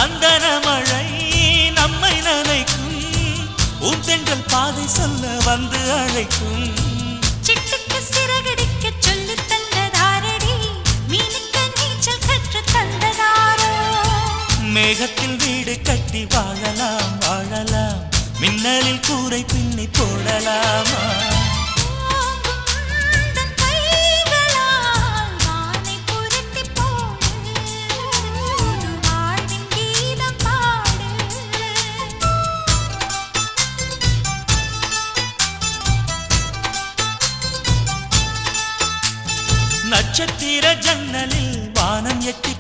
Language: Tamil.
சந்தன மழை நம்மை நனைக்கும் ஊந்தென்றல் பாதை சொல்ல வந்து அழைக்கும் சிட்டுக்கு சிறகடிக்க சொல்லி தந்ததாரடி மீனுக்கு நீச்சல் கற்று தந்ததாரோ மேகத்தில் வீடு கட்டி வாழலாம் வாழலாம் மின்னலில் கூரை பின்னி போடலாமா நட்சத்திர ஜன்னலில் வானம் எட்டி